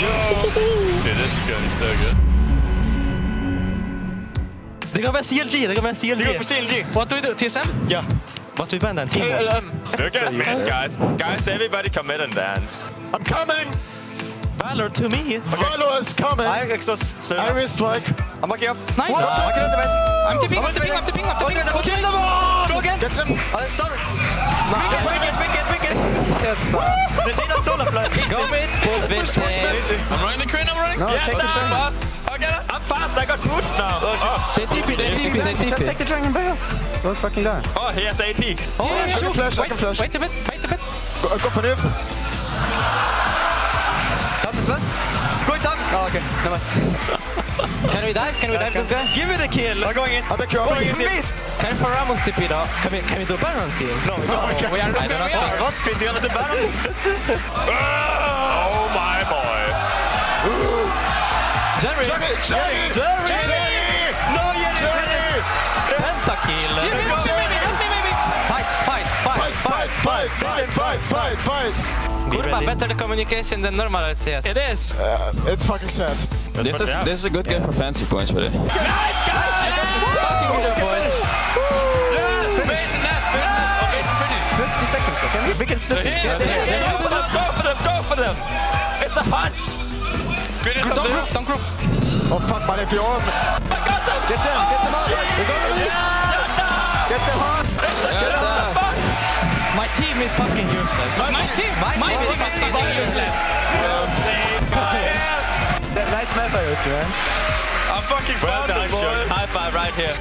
Dude, this is gonna be so good. Det går med CLG, det går med CLG. Det går på CLG. What do we do? TSM? Ja. What do we ban then? Team. Look at me, guys. Guys, everybody commit and dance. I'm coming! Valor to me. Valor is coming! I exhaust. I will strike. I'm backing up. Nice. I'm tipping. Go again. Get him! Start. Wicked. Yes. They say that solo play. Go mid. Push. I'm running the crane, No, take the dragon. Fast. I'm fast. I got boots now. They TP. Just take the dragon back. Don't fucking die. Oh, he has AP. Oh, I can flash, I can flash. Wait a bit. Go for Nif. Top is left. Going top. Oh, okay. Never mind. Can we dive? Can we dive this guy? Give me the kill. I'm going in. I back you up. Missed. Can we Ramos TP though? Can we do Baron team? No, we can't. We are. What? Can we do the Baron? Oh my boy. Jerry. Jerry! No, Jerry. Pentakill. Fight! Kurva, better communication than normal LCS. It is. It's fucking sad. This is a good game for fancy points, buddy. Nice guys! Fucking good, boys. Finish. Okay, finish. 50 seconds, okay? We can split it. Go for them. It's a hunt. Don't group. Oh fuck, man, if you're on. I got them. Get them on. Get them on. My team is fucking useless. My team is fucking useless. Nice map, man. I'm fucking found them, boys. High five right here.